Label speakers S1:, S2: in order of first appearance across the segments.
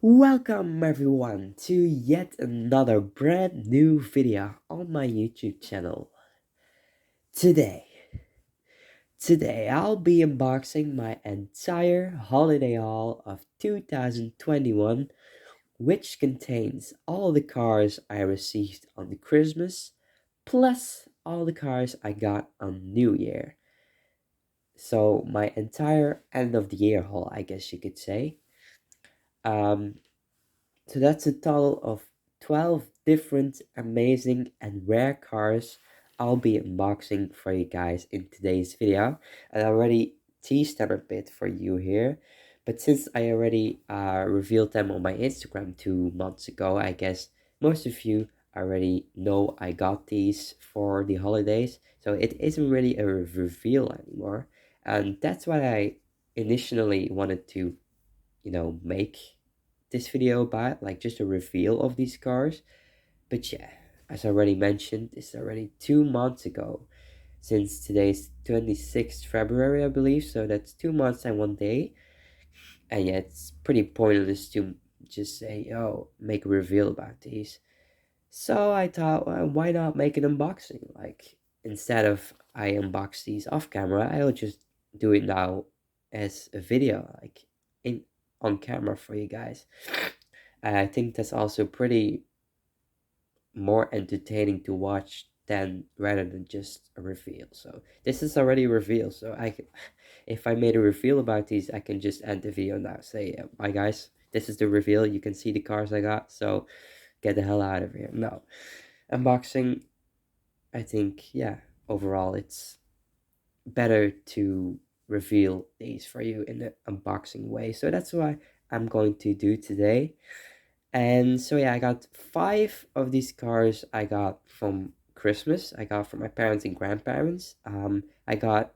S1: Welcome everyone to yet another brand new video on my YouTube channel. Today I'll be unboxing my entire holiday haul of 2021, which contains all the cars I received on the Christmas, plus all the cars I got on New Year. So my entire end of the year haul, I guess you could say. So that's a total of 12 different amazing and rare cars I'll be unboxing for you guys in today's video. And I already teased them a bit for you here. But since I already revealed them on my Instagram 2 months ago, I guess most of you already know I got these for the holidays. So it isn't really a reveal anymore. And that's what I initially wanted to, make this video about, like just a reveal of these cars. But yeah, as I already mentioned, it's already 2 months ago since today's 26th February, I believe. So that's 2 months and 1 day. And yeah, it's pretty pointless to just say, oh, make a reveal about these. So I thought, well, why not make an unboxing? Like, instead of I unbox these off camera, I'll just do it now as a video, like in on camera for you guys. And I think that's also pretty more entertaining to watch than rather than just a reveal. So this is already a reveal. So if I made a reveal about these, I can just end the video now. Say, bye guys, this is the reveal. You can see the cars I got. So get the hell out of here. No, unboxing. I think, yeah, overall it's better to reveal these for you in an unboxing way. So that's why I'm going to do today. And so yeah, I got 5 of these cars I got from Christmas. I got from my parents and grandparents. I got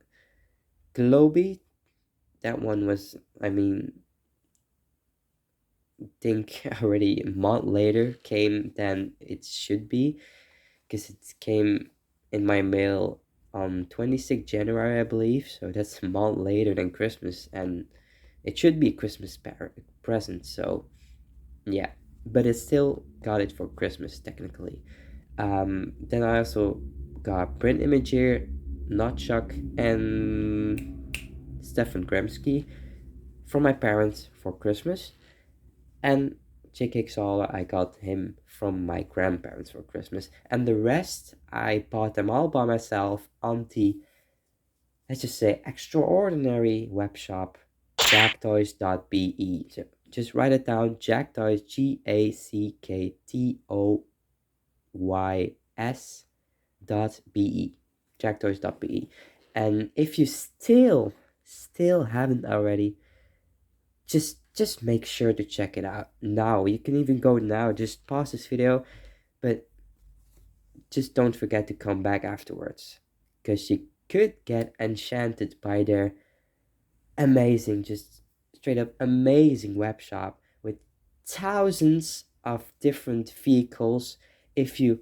S1: Globy. That one was, think already a month later came than it should be, because it came in my mail on 26th January, I believe. So that's a month later than Christmas, and it should be a Christmas present. So yeah, but it still got it for Christmas technically. Then I also got Print Imager, Notchuck, and Stefan Gremsky from my parents for Christmas. And J.K. I got him from my grandparents for Christmas. And the rest, I bought them all by myself on the, let's just say, extraordinary web shop, jacktoys.be. So just write it down, Jacktoys, GACKTOYS.be, jacktoys.be. And if you still haven't already, just make sure to check it out now. You can even go now, just pause this video, but just don't forget to come back afterwards, because you could get enchanted by their amazing, just straight up amazing web shop with thousands of different vehicles. If you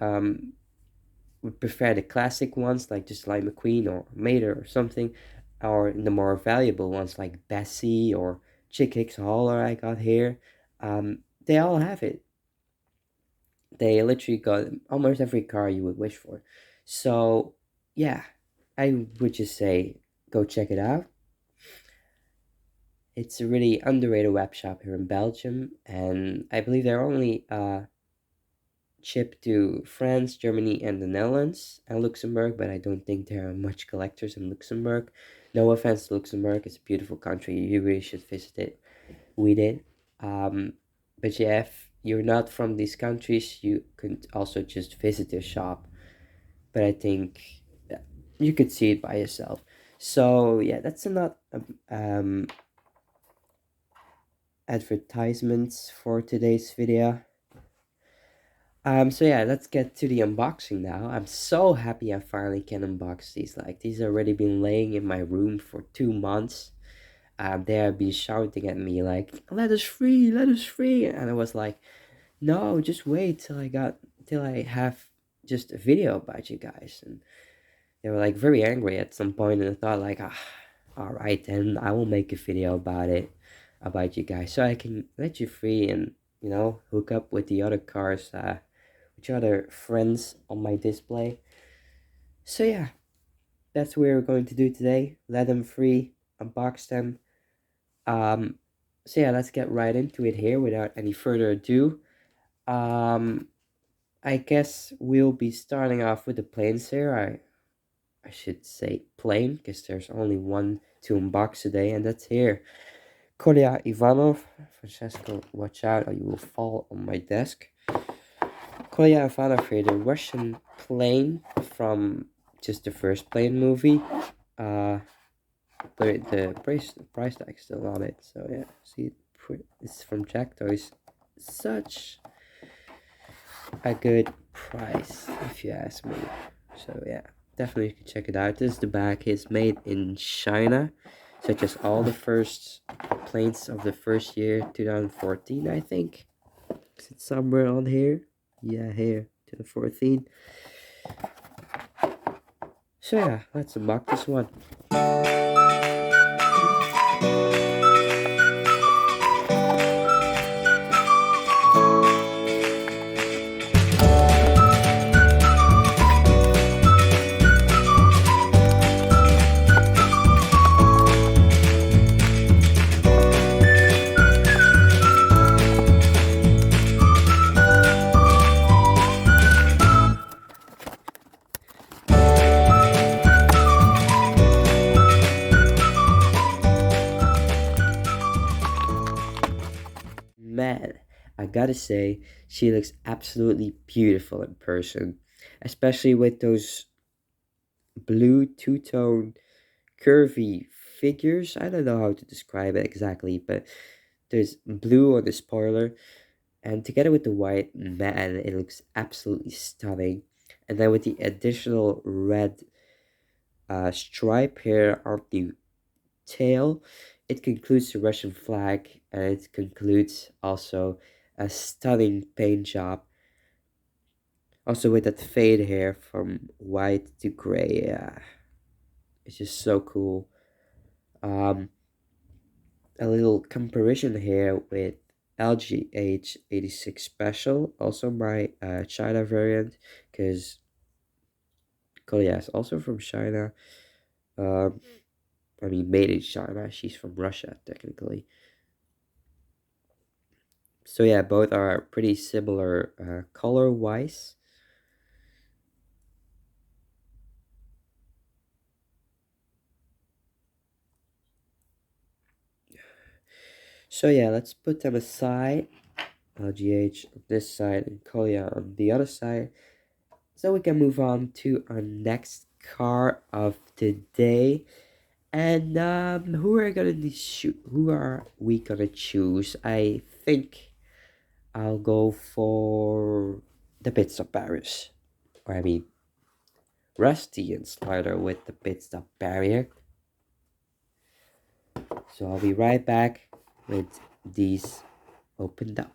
S1: would prefer the classic ones like just like McQueen or Mater or something, or the more valuable ones like Bessie or Chick Hauler I got here, they all have it. They literally got almost every car you would wish for. So yeah, I would just say go check it out. It's a really underrated web shop here in Belgium, and I believe they're only shipped to France, Germany, and the Netherlands and Luxembourg, but I don't think there are much collectors in Luxembourg. No offense to Luxembourg, it's a beautiful country. You really should visit it. We did. But yeah, if you're not from these countries, you could also just visit their shop. But I think you could see it by yourself. So yeah, that's not advertisements for today's video. So yeah, let's get to the unboxing now. I'm so happy I finally can unbox these. Like, these already been laying in my room for 2 months. They have been shouting at me like, let us free, and I was like, no, just wait till I have just a video about you guys. And they were like very angry at some point, and I thought like, all right, then I will make a video about it. about you guys, so I can let you free and hook up with the other cars, with your other friends on my display. So yeah, that's what we're going to do today. Let them free, unbox them. Um, so yeah, let's get right into it here without any further ado. Um, I guess we'll be starting off with the planes here. I should say plane because there's only one to unbox today, and that's here. Kolya Ivanov. Francesco, watch out or you will fall on my desk. Kolya Ivanov here, the Russian plane from just the first plane movie. The price tag still on it, so yeah, see, it's from Jack Toys. Such a good price, if you ask me. So yeah, definitely you can check it out. This is the back. It's made in China, such as all the first planes of the first year, 2014, I think. Is it somewhere on here? Yeah, here, 2014. So yeah, let's unbox this one. Man, I gotta say, she looks absolutely beautiful in person, especially with those blue two-tone curvy figures. I don't know how to describe it exactly, but there's blue on the spoiler, and together with the white, man, it looks absolutely stunning. And then with the additional red stripe here on the tail, it concludes the Russian flag, and it concludes also a stunning paint job. Also with that fade here from white to gray, it's just so cool. A little comparison here with RJEQTSHSB Special, also my China variant, because Korea is also from China. I mean, made in China. She's from Russia, technically. So yeah, both are pretty similar color-wise. So yeah, let's put them aside. LGH on this side and Korea on the other side. So we can move on to our next car of the day. And who are we gonna choose? I think I'll go for the pit stop barriers. Or I mean Rusty and Slider with the pit stop barrier. So I'll be right back with these opened up.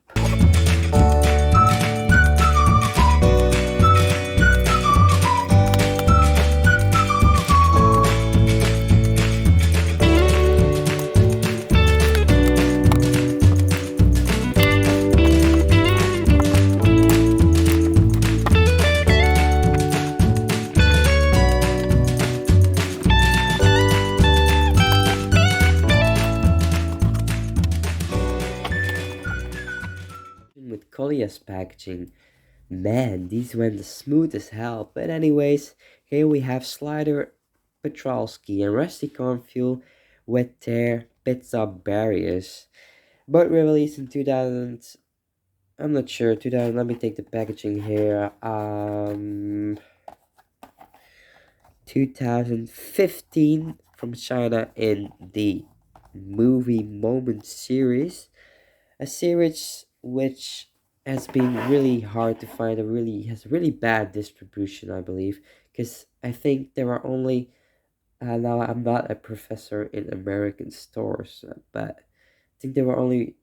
S1: With Kolya's packaging, man, these went smooth as hell. But anyways, here we have Slider, Petrolsky, and Rusty Cornfuel with their pit stop barriers. Both were released in 2000. I'm not sure. 2000. Let me take the packaging here. 2015 from China in the Movie Moment series, a series which has been really hard to find. Has really bad distribution, I believe, because I think there are only now I'm not a professor in American stores, but I think there were only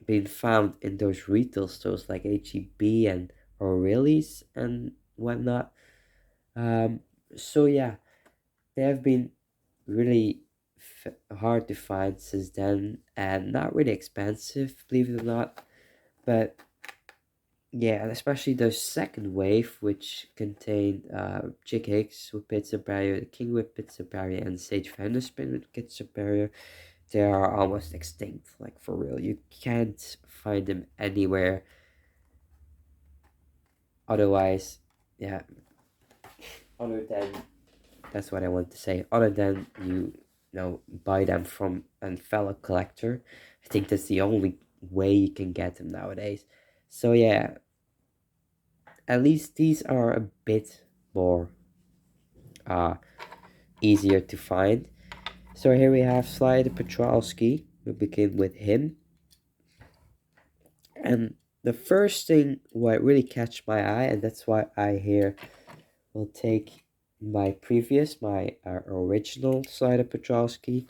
S1: being found in those retail stores like HEB and O'Reilly's and whatnot. So yeah, they have been really hard to find since then, and not really expensive, believe it or not. But yeah, and especially the second wave, which contained Chick Hicks with Pizza Barrier, the King with Pizza Barrier, and Sage Vanderspin with Pizza Barrier, they are almost extinct, like for real. You can't find them anywhere. Otherwise, yeah, other than, that's what I want to say, other than you know, buy them from a fellow collector. I think that's the only way you can get them nowadays. So yeah, at least these are a bit more easier to find. So here we have Slide Petrowski. We begin with him. And the first thing what really catch my eye, and that's why I here will take my original Slide Petrowski,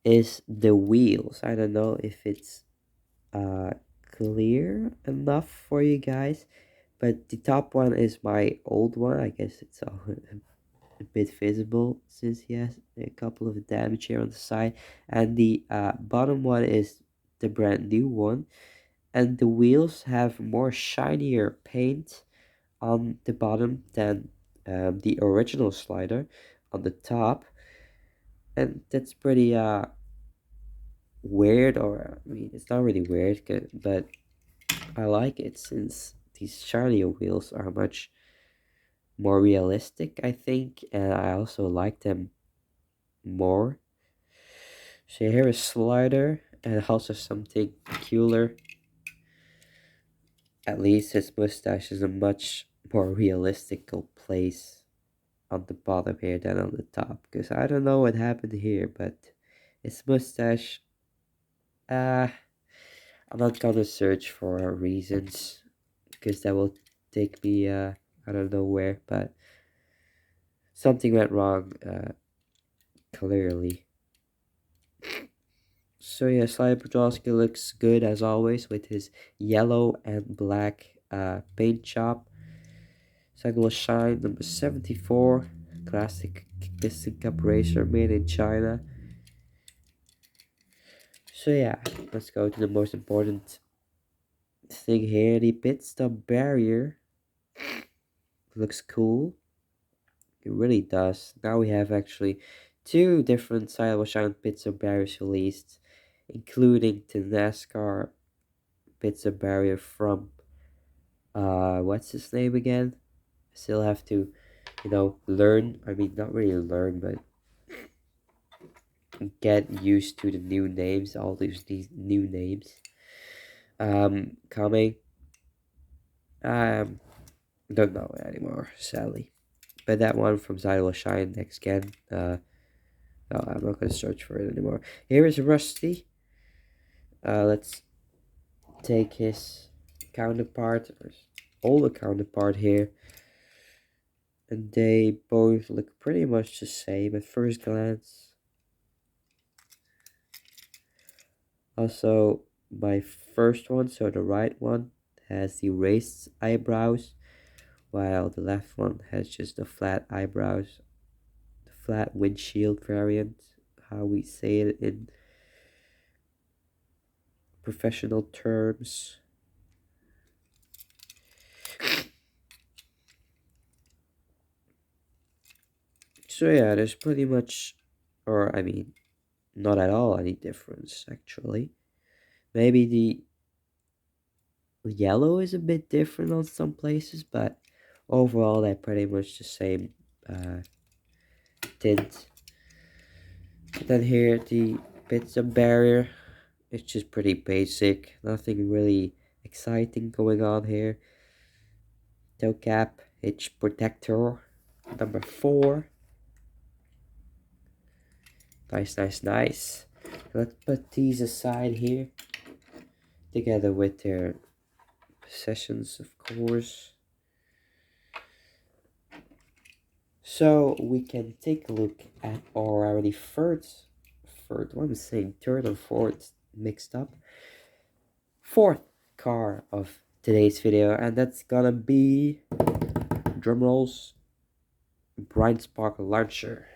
S1: is the wheels. I don't know if it's clear enough for you guys, but the top one is my old one. I guess it's a bit visible since he has a couple of damage here on the side, and the bottom one is the brand new one, and the wheels have more shinier paint on the bottom than the original slider on the top, and that's pretty weird, or I mean, it's not really weird, but I like it since these shinier wheels are much more realistic, I think, and I also like them more. So here is slider, and also something peculiar. At least his mustache is a much more realistical place on the bottom here than on the top, because I don't know what happened here, but his mustache, I'm not gonna search for reasons, because that will take me I don't know where, but something went wrong clearly. So yeah, Slide Podolsky looks good as always with his yellow and black paint job. Second was Shine number 74, classic distant cup racer made in China. So yeah, let's go to the most important thing here, the pit stop barrier. Looks cool. It really does. Now we have actually two different Silent Shine pit stop barriers released, including the NASCAR pizza barrier from what's his name again? Still have to, you know, learn. I mean, not really learn, but get used to the new names, all these new names coming. Don't know anymore, sadly. But that one from Zylo Shine next again. No, I'm not gonna search for it anymore. Here is Rusty. Let's take his counterpart, or older counterpart here, and they both look pretty much the same at first glance. Also, my first one, so the right one, has the raised eyebrows, while the left one has just the flat eyebrows, the flat windshield variant, how we say it in professional terms. So yeah, there's pretty much, or I mean, not at all any difference actually. Maybe the yellow is a bit different on some places, but overall they're pretty much the same tint. Then here the pizza barrier, it's just pretty basic, nothing really exciting going on here. Toe cap, hitch protector, number 4. Nice. Let's put these aside here, together with their possessions, of course. So we can take a look at our already third, what am I saying, third and fourth mixed up, fourth car of today's video, and that's gonna be, drumrolls, Bright Sparkle Launcher.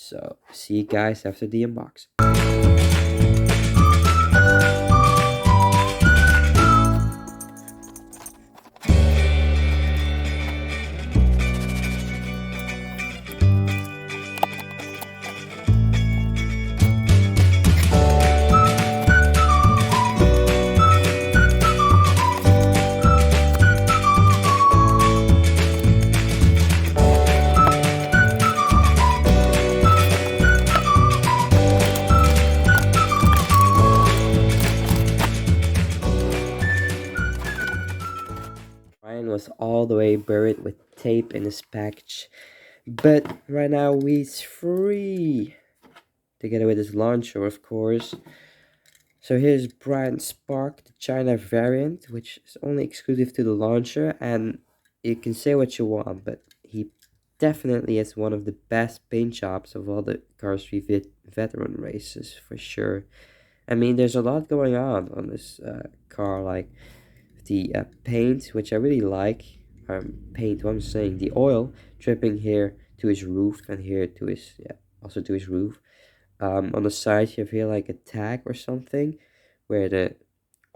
S1: So see you guys after the unboxing. Ryan was all the way buried with tape in his package, but right now he's free, together with his launcher, of course. So here's Brian Spark, the China variant, which is only exclusive to the launcher, and you can say what you want, but he definitely is one of the best paint jobs of all the Cars 3 veteran races, for sure. I mean, there's a lot going on this car, like the paint, which I really like. Paint, what I'm saying, the oil dripping here to his roof and here to his, also to his roof. On the side you have here like a tag or something where the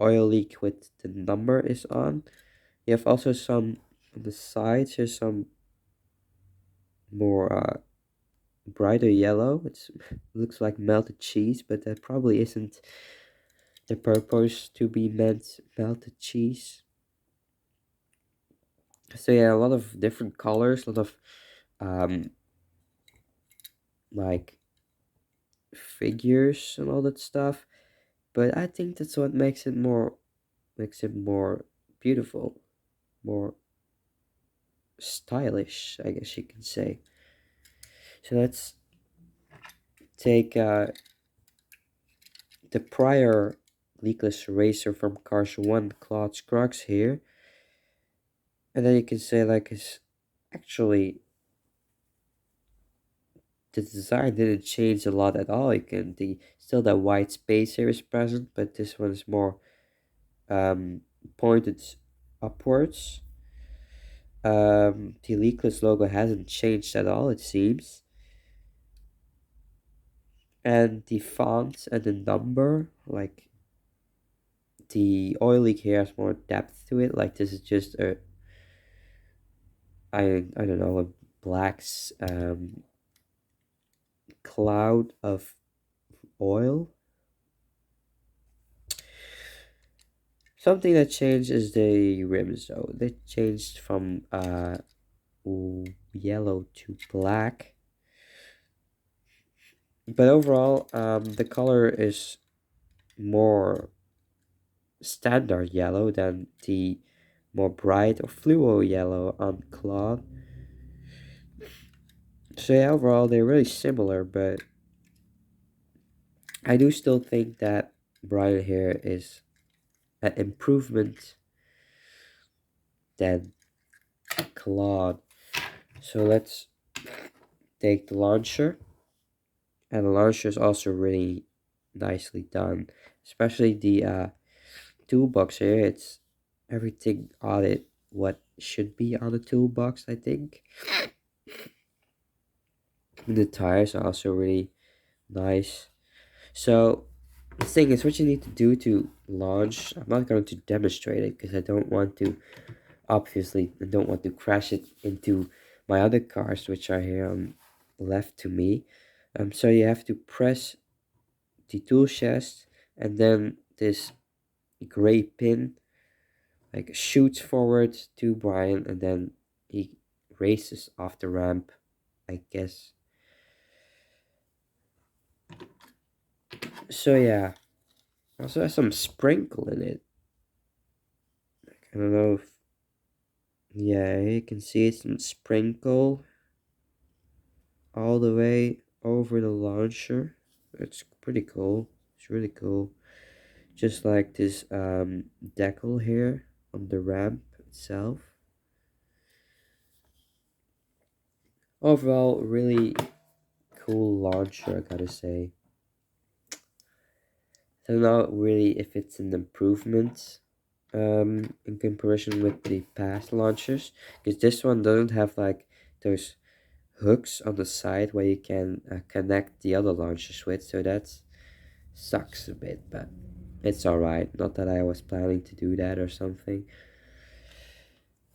S1: oil leak with the number is on. You have also some on the sides, here's some more brighter yellow. It looks like melted cheese, but that probably isn't the purpose to be meant melted cheese. So yeah, a lot of different colors, a lot of um like figures and all that stuff, but I think that's what makes it more beautiful, more stylish, I guess you can say. So let's take the prior leakless racer from Cars 1, Claude Scruggs here, and then you can say like it's actually the design didn't change a lot at all. You can still that white space here is present, but this one is more pointed upwards. The leakless logo hasn't changed at all, it seems. And the font and the number, like the oil leak here has more depth to it. Like this is just a I don't know, a black cloud of oil. Something that changed is the rims though. They changed from yellow to black. But overall, the color is more standard yellow than the more bright or fluo yellow on Claude. So yeah, overall they're really similar, but I do still think that Brian here is an improvement than Claude. So let's take the launcher, and the launcher is also really nicely done, especially the toolbox here. It's everything on it what should be on the toolbox, I think. The tires are also really nice. So the thing is, what you need to do to launch, I'm not going to demonstrate it because I don't want to, obviously, I don't want to crash it into my other cars, which are here on left to me. So you have to press the tool chest, and then this gray pin like shoots forward to Brian, and then he races off the ramp, I guess. So yeah, also has some sprinkle in it. I don't know if, yeah, you can see some sprinkle all the way over the launcher. It's pretty cool. It's really cool. Just like this decal here on the ramp itself. Overall, really cool launcher, I gotta say. I don't know really if it's an improvement in comparison with the past launchers, because this one doesn't have like those hooks on the side where you can connect the other launchers with, so that sucks a bit, but it's alright. Not that I was planning to do that or something.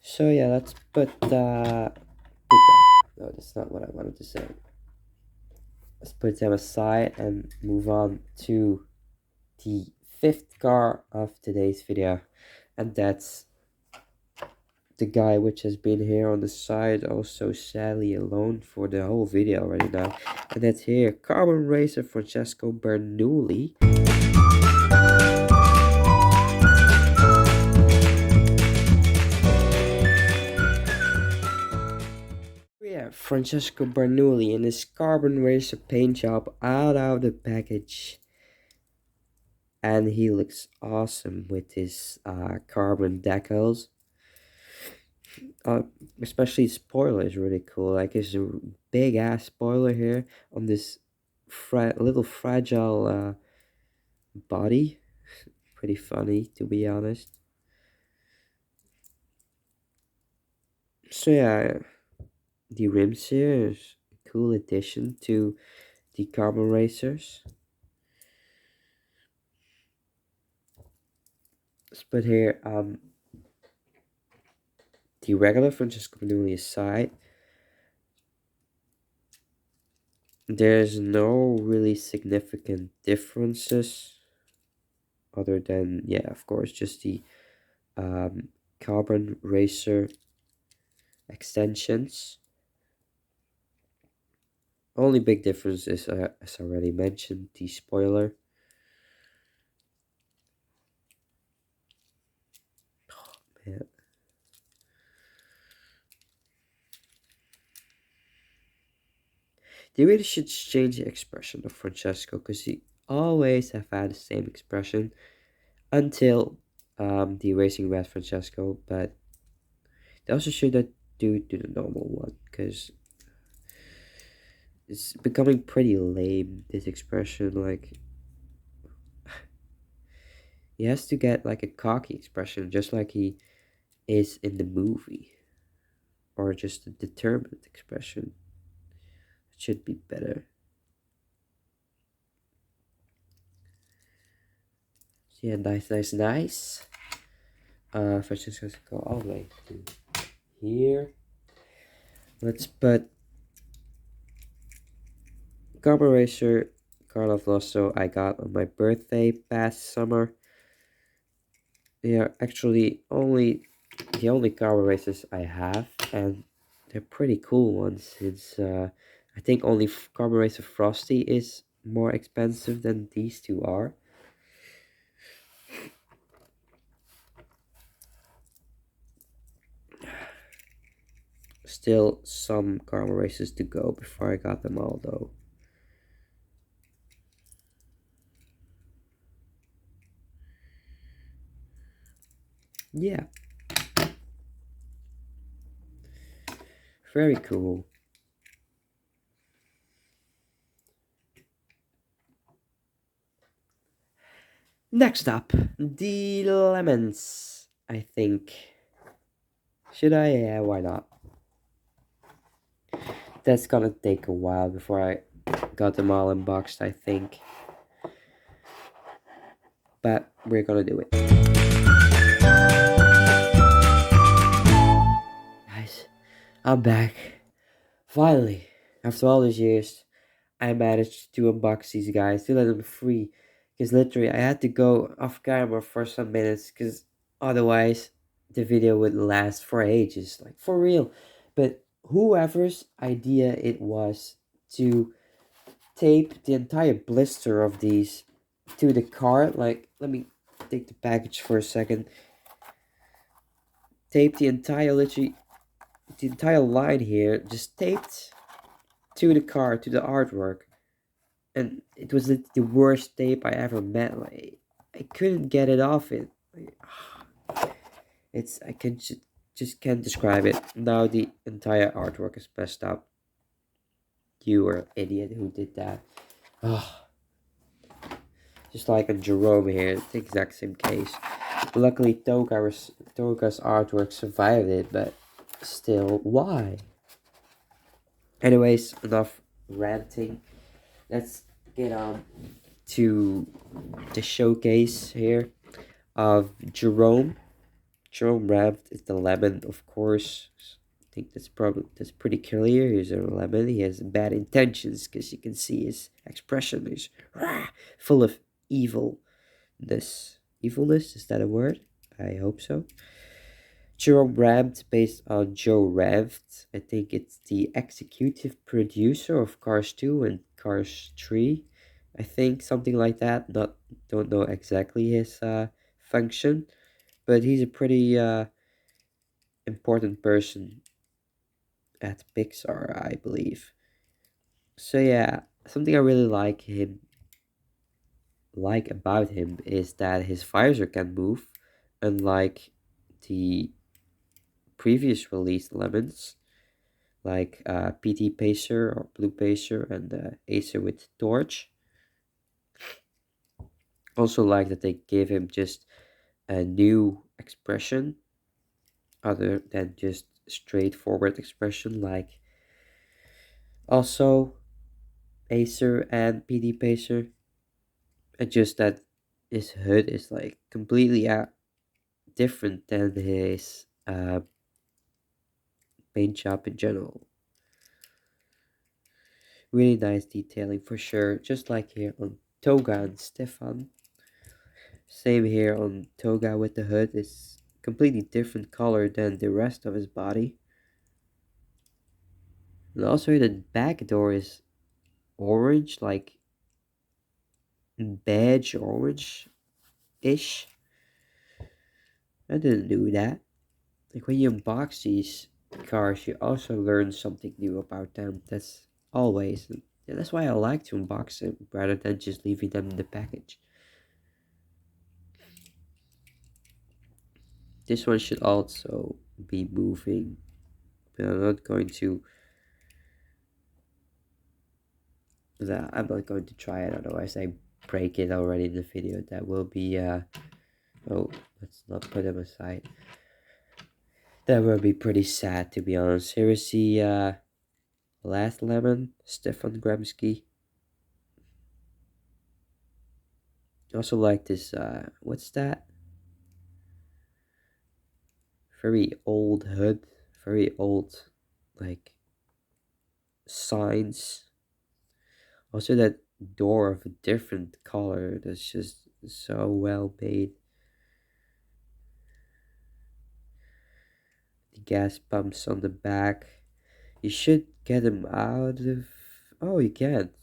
S1: So yeah, let's put no, that's not what I wanted to say. Let's put them aside and move on to the fifth car of today's video, and that's the guy which has been here on the side, also sadly alone for the whole video already now, and that's here, Carbon Racer Francesco Bernoulli. Yeah, Francesco Bernoulli in his Carbon Racer paint job out of the package. And he looks awesome with his carbon decals. Especially spoiler is really cool. Like his big ass spoiler here on this little fragile body. Pretty funny, to be honest. So yeah, the rims here is a cool addition to the Carbon Racers. Let's put here the regular Francesco Bernoulli aside. There's no really significant differences other than, yeah, of course, just the Carbon Racer extensions. Only big difference is, as already mentioned, the spoiler. Oh, man. They really should change the expression of Francesco, because he always have had the same expression until the Racing Red Francesco, but they also should do the normal one, because it's becoming pretty lame, this expression. Like, he has to get like a cocky expression, just like he is in the movie, or just a determined expression. It should be better. So yeah, nice. Francesco, let's go all the way to here. Let's put Carbon Racer Carlo Flosso I got on my birthday past summer. They are actually the only Carbon Racers I have, and they're pretty cool ones, since I think only Carbon Racer Frosty is more expensive than these two are. Still some Carbon Racers to go before I got them all, though. Yeah. Very cool. Next up, the lemons, I think. Should I? Yeah, why not? That's gonna take a while before I got them all unboxed, I think. But we're gonna do it. Guys, I'm back. Finally, after all these years, I managed to unbox these guys, to let them free. Because literally, I had to go off camera for some minutes, because otherwise, the video would last for ages. Like, for real. But whoever's idea it was to tape the entire blister of these to the card, like, let me take the package for a second. Tape the entire, literally, the entire line here, just taped to the card, to the artwork. And it was the worst tape I ever met. Like, I couldn't get it off it. Like, it's, I can just can't describe it. Now the entire artwork is messed up. You were an idiot who did that. Just like on Jerome here, it's the exact same case. Luckily, Toga's artwork survived it, but still, why? Anyways, enough ranting. Let's get on to the showcase here of Jerome. Jerome wrapped is the lemon, of course. I think that's pretty clear. He's a lemon. He has bad intentions because you can see his expression is full of evilness. Evilness, is that a word? I hope so. Jerome Ramped, based on Joe Ranft. I think it's the executive producer of Cars 2 and Cars 3. I think something like that. Don't know exactly his function, but he's a pretty important person at Pixar, I believe. So yeah, something I really like about him is that his visor can move, unlike the previous released lemons, like PT Pacer or Blue Pacer and Acer with Torch. Also like that they gave him just a new expression other than just straightforward expression like also Acer and PD Pacer. And just that his hood is like completely different than his paint job in general. Really nice detailing for sure, just like here on Toga and Stefan. Same here on Toga with the hood. It's completely different color than the rest of his body. And also the back door is orange, like beige orange-ish. I didn't do that. Like when you unbox these cars, you also learn something new about them. That's always. Yeah, that's why I like to unbox them rather than just leaving them in the package. This one should also be moving, but I'm not going to try it, otherwise I break it already in the video. That will be oh, let's not put them aside. That will be pretty sad, to be honest. Here is the last lemon, Stefan Gramsci. Also like this what's that? Very old hood, very old like signs. Also that door of a different color that's just so well made. The gas pumps on the back. You should get them out of. Oh, you can't.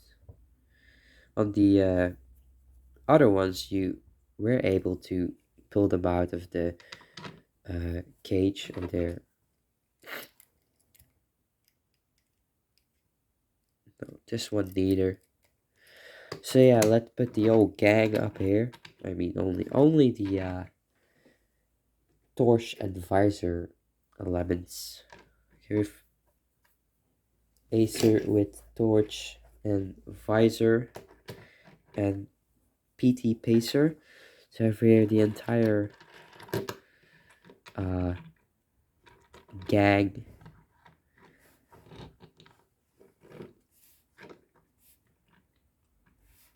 S1: On the other ones, you were able to pull them out of the cage of their. No, this one neither. So yeah, let's put the old gang up here. I mean, only the torch and visor elements. Here's Acer with torch and visor and PT Pacer. So here the entire gang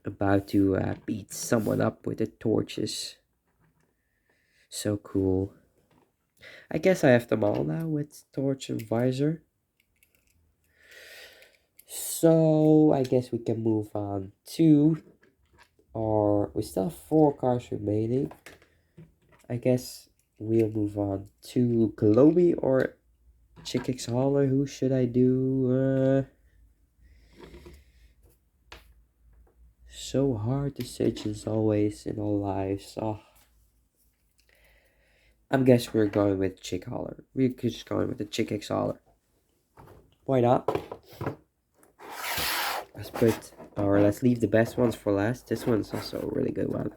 S1: about to beat someone up with the torches. So cool. I guess I have them all now with torch and visor. So I guess we can move on to we still have 4 cars remaining. I guess we'll move on to Globy or Chickix Hauler. Who should I do? So hard decisions always in our lives. Oh. I guess we're going with Chick Hauler. We're just going with the Chickix Hauler. Why not? Let's leave the best ones for last. This one's also a really good one.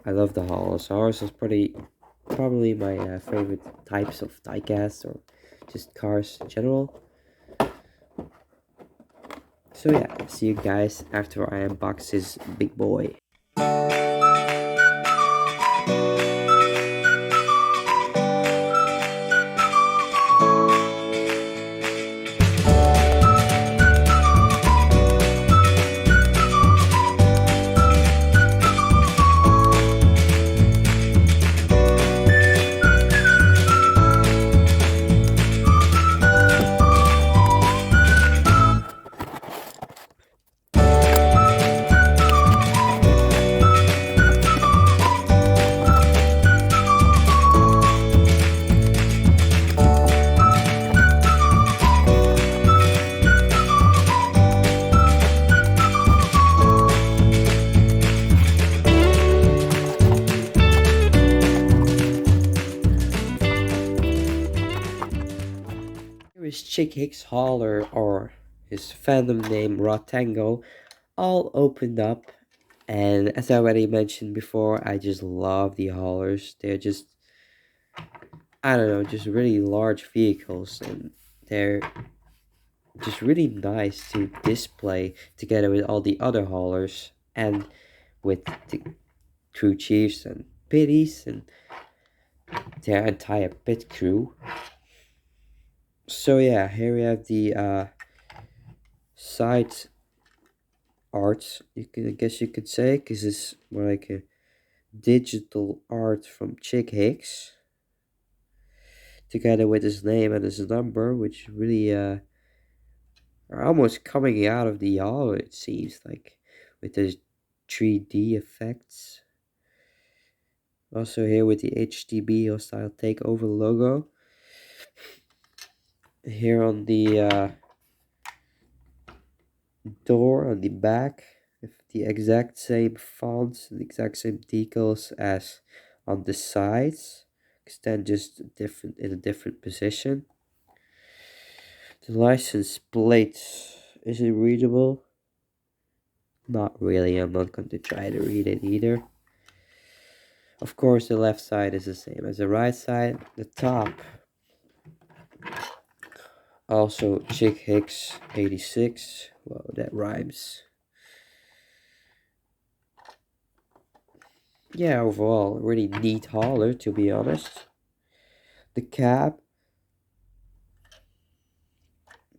S1: I love the haulers. Haulers is probably my favorite types of diecasts or just cars in general. So yeah, see you guys after I unbox this big boy. Here is Chick Hicks Hauler, or his fandom name Rotango, all opened up. And as I already mentioned before, I just love the haulers. They're just, I don't know, just really large vehicles, and they're just really nice to display together with all the other haulers and with the crew chiefs and pitties and their entire pit crew. So yeah, here we have the side art, I guess you could say, because it's more like a digital art from Chick Hicks, together with his name and his number, which really are almost coming out of the hall, it seems like, with those 3D effects. Also here with the HTB Hostile Takeover logo. Here on the door on the back, with the exact same fonts, the exact same decals as on the sides, extend just different in a different position. The license plate, is it readable? Not really, I'm not going to try to read it either. Of course, the left side is the same as the right side. The top, also Chick Hicks 86. Well, that rhymes. Yeah, overall, a really neat hauler, to be honest. The cab,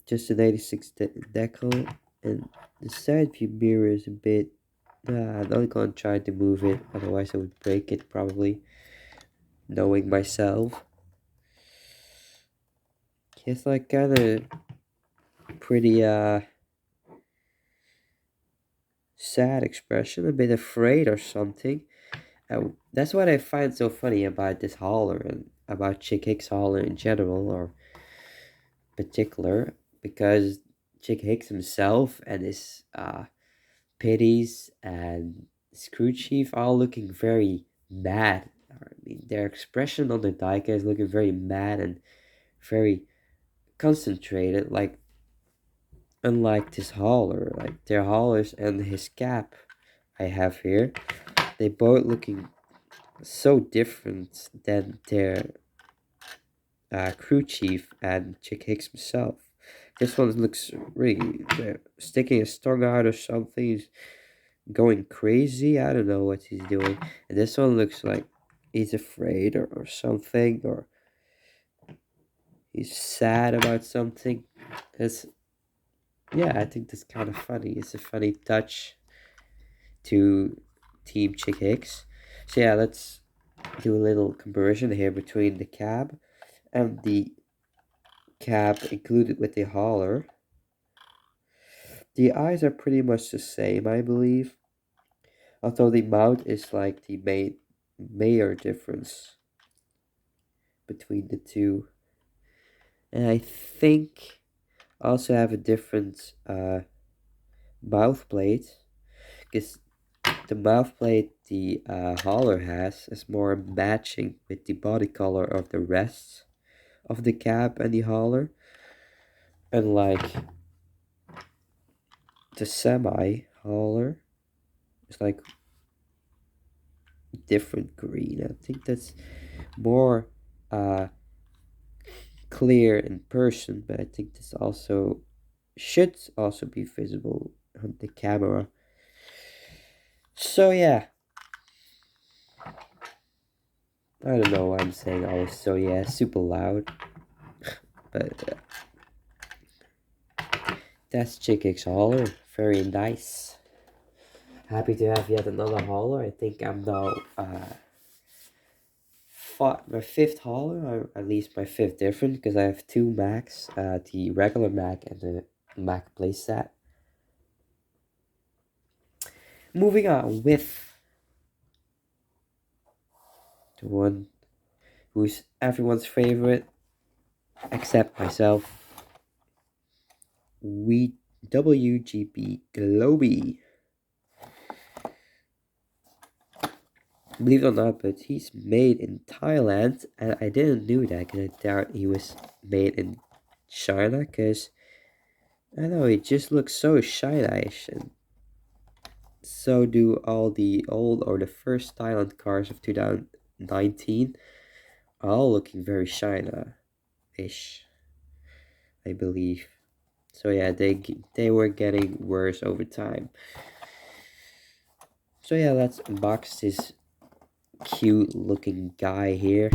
S1: just an 86 decal, and the side view mirror is a bit. I'm not gonna try to move it, otherwise I would break it probably, knowing myself. It's like kind of pretty sad expression, a bit afraid or something. That's what I find so funny about this hauler and about Chick Hicks hauler in general, or particular, because Chick Hicks himself and his pitties and Screw Chief are all looking very mad. I mean, their expression on the diecast is looking very mad and very concentrated, like unlike this hauler, like their haulers and his cap I have here, they both looking so different than their crew chief and Chick Hicks himself. This one looks really sticking his tongue out or something. He's going crazy. I don't know what he's doing. And this one looks like he's afraid or something, or he's sad about something. It's, yeah, I think that's kind of funny. It's a funny touch to Team Chick Hicks. So yeah, let's do a little comparison here between the cab and the cab included with the hauler. The eyes are pretty much the same, I believe, although the mount is like the major difference between the two. And I think also have a different mouth plate, because the mouth plate the hauler has is more matching with the body color of the rest of the cab and the hauler, unlike the semi hauler. It's like different green. I think that's more clear in person, but I think this also should also be visible on the camera. So yeah, I don't know why I'm saying all this. So yeah, super loud, but that's Chick Hicks hauler. Very nice. Happy to have yet another hauler. I think I'm now my fifth hauler, or at least my fifth different, because I have two Macs, the regular Mac and the Mac playset. Moving on with the one who's everyone's favorite, except myself, WGB Globy. Believe it or not, but he's made in Thailand, and I didn't know that because I thought he was made in China, because I don't know, it just looks so China-ish, and so do all the old or the first Thailand cars of 2019, all looking very China-ish, I believe. So yeah, they were getting worse over time. So yeah, let's unbox this cute looking guy here.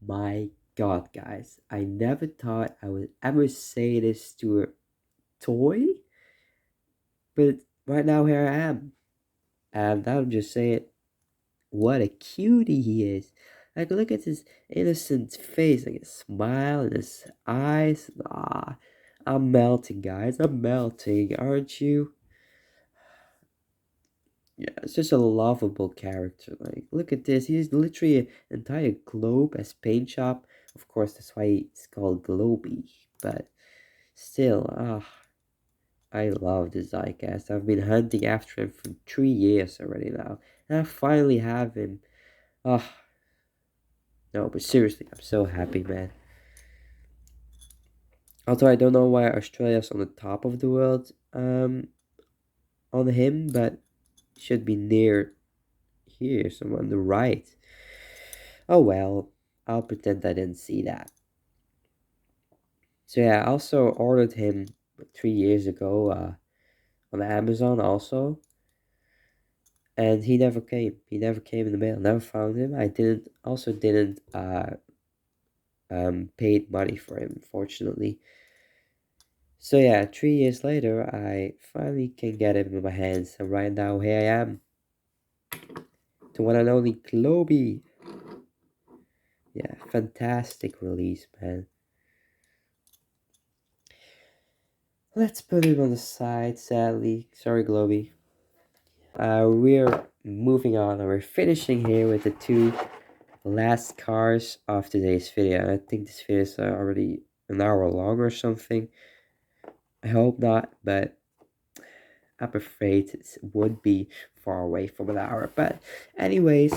S1: My god, guys, I never thought I would ever say this to a toy, but right now here I am. And I'll just say it, what a cutie he is. Like, look at his innocent face, like his smile and his eyes. Ah, I'm melting, guys. I'm melting, aren't you? Yeah, it's just a lovable character. Like, look at this. He's literally an entire globe as paint shop. Of course, that's why it's called Globy. But still, I love this diecast. I've been hunting after him for 3 years already now. And I finally have him. Ah, no, but seriously, I'm so happy, man. Although I don't know why Australia's on the top of the world on him, but should be near here, so on the right. Oh well, I'll pretend I didn't see that. So yeah, I also ordered him 3 years ago on Amazon also, and he never came. He never came in the mail. Never found him. I didn't paid money for him, fortunately. So yeah, 3 years later, I finally can get him in my hands, and right now here I am, the one and only Globy. Yeah, fantastic release, man. Let's put him on the side, sadly. Sorry, Globy. We're moving on, and we're finishing here with the two last cars of today's video. I think this video is already an hour long or something. I hope not, but I'm afraid it would be far away from an hour. But anyways,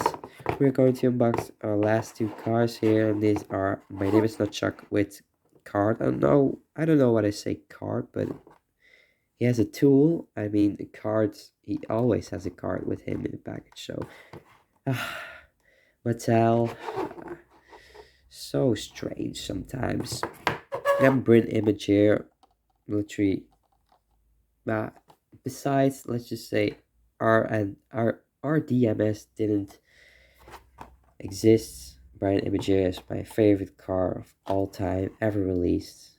S1: we're going to unbox our last two cars here, and these are My Name Is Not Chuck with card. I don't know what I say card, but he has a tool. I mean, the cards, he always has a card with him in the package. So Mattel, so strange sometimes. Then print image here, literally. Besides, let's just say our DMS didn't exist. Brian Imager is my favorite car of all time ever released,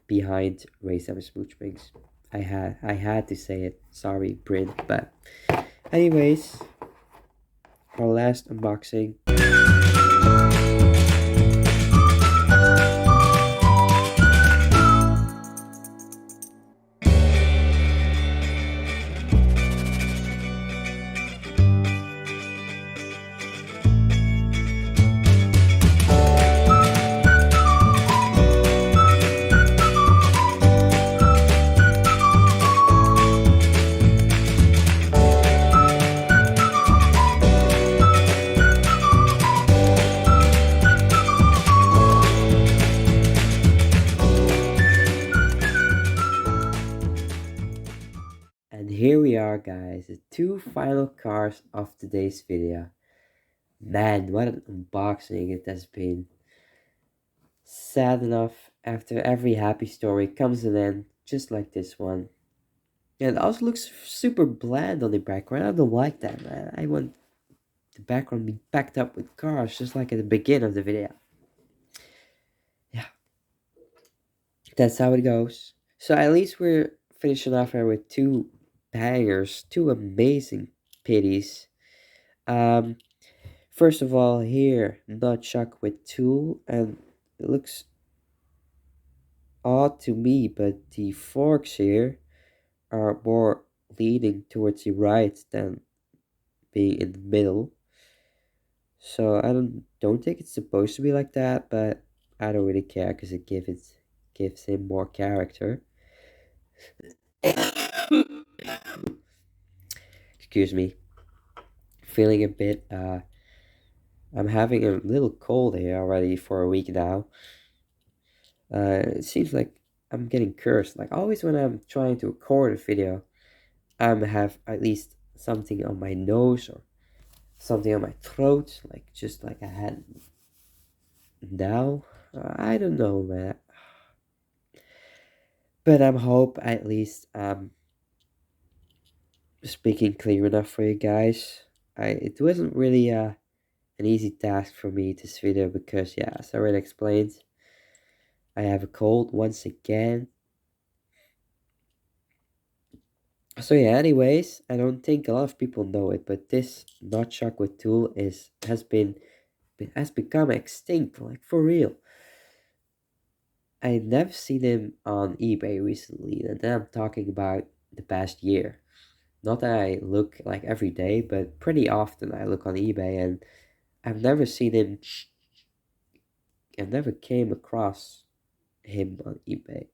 S1: behind Race Ever Smooth Springs. I had to say it. Sorry, Bryn. But anyways, our last unboxing. And here we are, guys, the two final cars of today's video. Man, what an unboxing it has been. Sad enough, after every happy story comes an end, just like this one. And it also looks super bland on the background. I don't like that, man. I want the background to be backed up with cars, just like at the beginning of the video. Yeah, that's how it goes. So at least we're finishing off here with two bangers, two amazing pitties. First of all, here, nunchuck with tool, and it looks odd to me, but the forks here are more leaning towards the right than being in the middle. So I don't think it's supposed to be like that, but I don't really care because it gives him more character. excuse me, feeling a bit, I'm having a little cold here already for a week now. It seems like I'm getting cursed. Like always when I'm trying to record a video, have at least something on my nose or something on my throat, like just like I had now. I don't know, man. But I'm hope at least speaking clear enough for you guys. It wasn't really an easy task for me this video because yeah, as I already explained, I have a cold once again. So yeah, anyways, I don't think a lot of people know it, but this nunchuck with tool has become extinct, like for real. I never seen him on eBay recently, and then I'm talking about the past year. Not that I look like every day, but pretty often I look on eBay, and I've never seen him. I never came across him on eBay.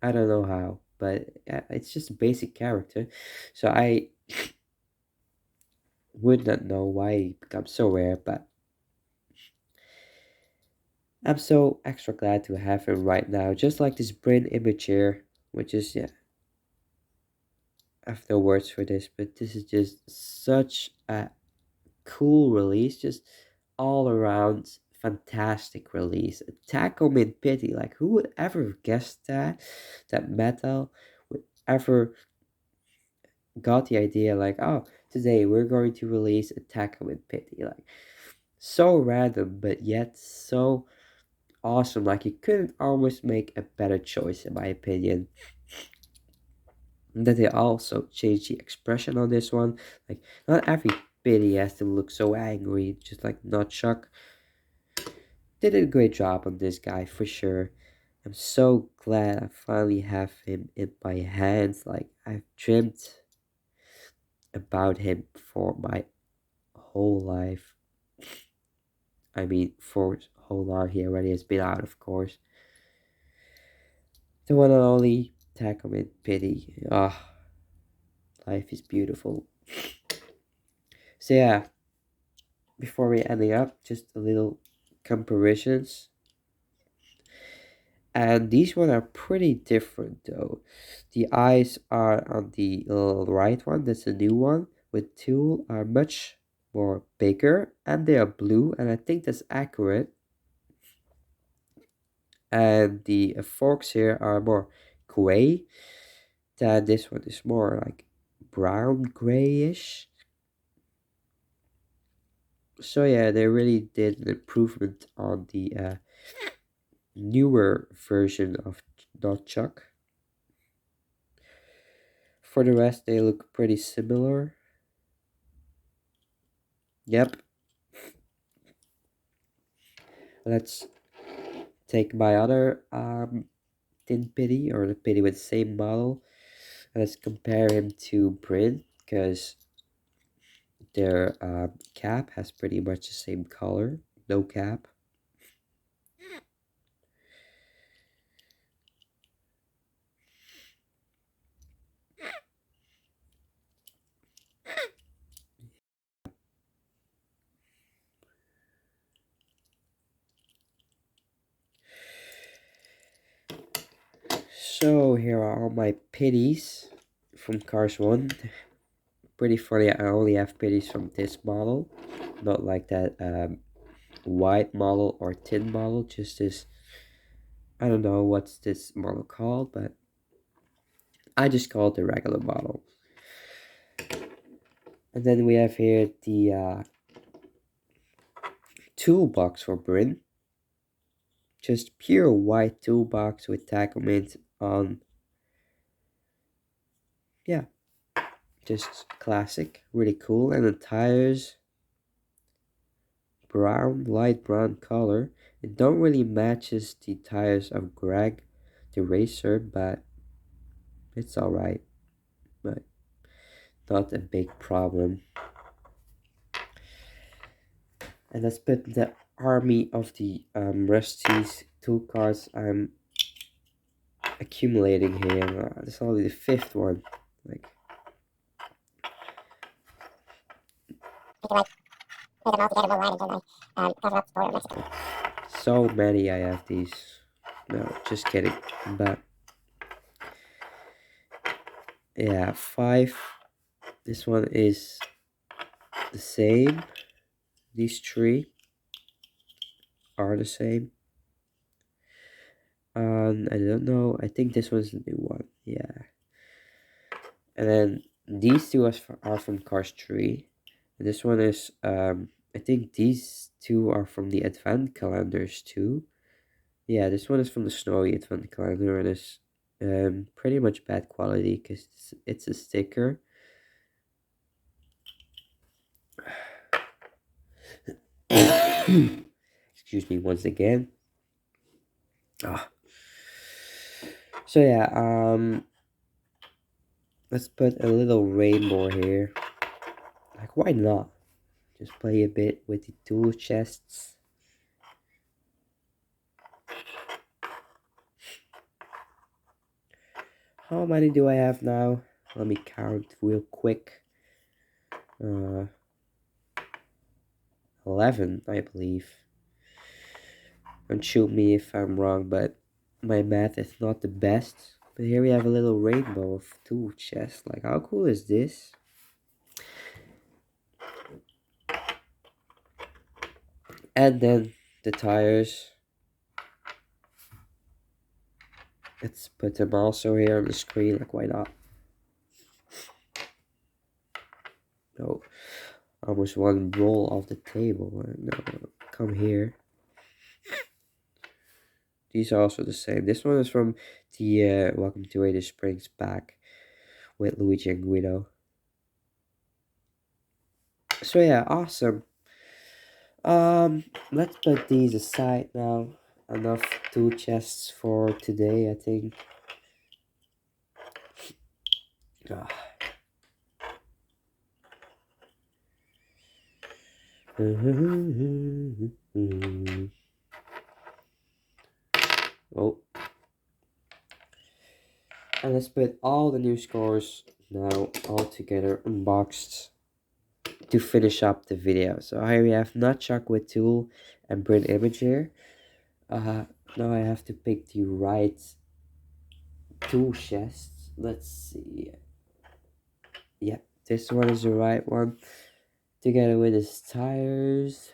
S1: I don't know how, but it's just a basic character, so I would not know why he becomes so rare, but I'm so extra glad to have him right now. Just like this brain image here, which is, yeah, I have no words for this, but this is just such a cool release, just all around fantastic release. Tackle mid pity, like who would ever guess that metal would ever got the idea like, oh, today we're going to release a tackle mid pity, like so random but yet so awesome. Like you couldn't almost make a better choice in my opinion. And that they also changed the expression on this one. Like not every pity has to look so angry, just like Nutchuck did a great job on this guy for sure. I'm so glad I finally have him in my hands. Like I've dreamt about him for my whole life. I mean, for whole long he already has been out, of course. The one and only Tackleman Pity. Ah, life is beautiful. So yeah, before we ending up, just a little comparisons. And these ones are pretty different though. The eyes are on the right one, that's a new one, with two are much more bigger and they are blue, and I think that's accurate. And the forks here are more gray, than this one is more like brown grayish. So yeah, they really did an improvement on the newer version of Notchuck. For the rest, they look pretty similar. Yep. Let's take my other Tin Pity, or the Pity with the same model. Let's compare him to Bryn, because their cap has pretty much the same color. No cap. So here are all my pities from Cars 1. Pretty funny, I only have pities from this model. Not like that white model or tin model, just this, I don't know what's this model called, but I just call it the regular model. And then we have here the toolbox for Bryn. Just pure white toolbox with tacklement on. Yeah, just classic, really cool. And the tires, brown, light brown color. It don't really matches the tires of Greg, the racer, but it's alright. But not a big problem. And let's put the army of the Rusty's tool cards I'm accumulating here. This is only the fifth one. Like, So many I have these. No, just kidding. But yeah, 5. This one is the same. These 3 are the same. I don't know. I think this one's the new one. Yeah. And then these 2 are from Cars 3. And this one is I think these 2 are from the advent calendars too. Yeah, this one is from the snowy advent calendar and is pretty much bad quality because it's a sticker. Excuse me once again. So yeah, let's put a little rainbow here. Like, why not? Just play a bit with the tool chests. How many do I have now? Let me count real quick. 11, I believe. Don't shoot me if I'm wrong, but my math is not the best. But here we have a little rainbow of tool chests. Like, how cool is this? And then the tires. Let's put them also here on the screen. Like, why not? No, almost one roll off the table. No, come here. These are also the same. This one is from the Welcome to Radius Springs pack with Luigi and Guido. So yeah, awesome. Let's put these aside now. Enough tool chests for today, I think. Oh. And let's put all the new scores now all together unboxed to finish up the video. So here we have Nutchuck with tool and print image here. Now I have to pick the right tool chest. Let's see. Yeah, this one is the right one. Together with his tires.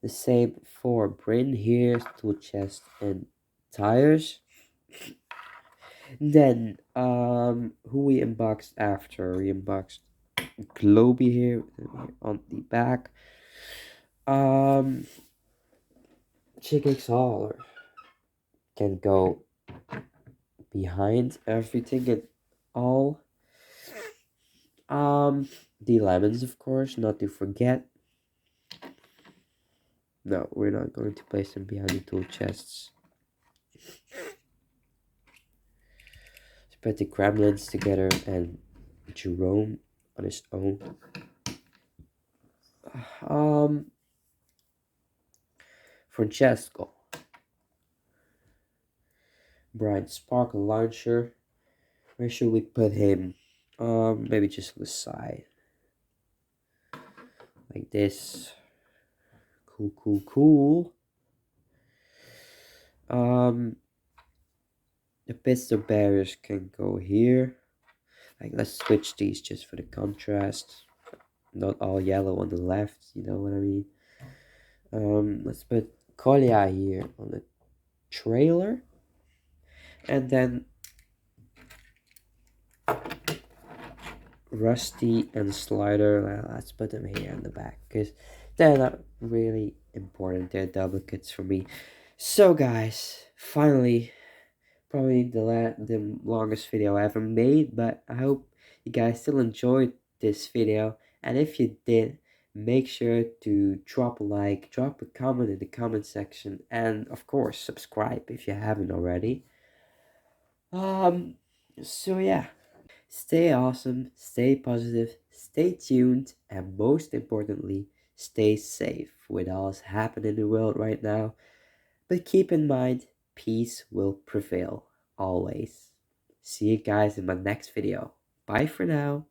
S1: The same for Bryn here, tool chest and tires. Then who we unboxed after? We unboxed Globy here on the back. Chickix Hauler can go behind everything and all. The lemons, of course, not to forget. No, we're not going to place them behind the tool chests. Let's put the gremlins together and Jerome on his own. Francesco. Brian Sparkle Launcher. Where should we put him? Maybe just on the side. Like this. Cool. The pistol barriers can go here. Like, let's switch these just for the contrast. Not all yellow on the left, you know what I mean? Let's put Collier here on the trailer. And then Rusty and Slider, let's put them here in the back, because they're not really important. They're duplicates for me. So guys, finally, probably the longest video I ever made, but I hope you guys still enjoyed this video. And if you did, make sure to drop a like, drop a comment in the comment section, and of course subscribe if you haven't already. So yeah, stay awesome, stay positive, stay tuned, and most importantly, stay safe with all that's happening in the world right now. But keep in mind, peace will prevail always. See you guys in my next video. Bye for now.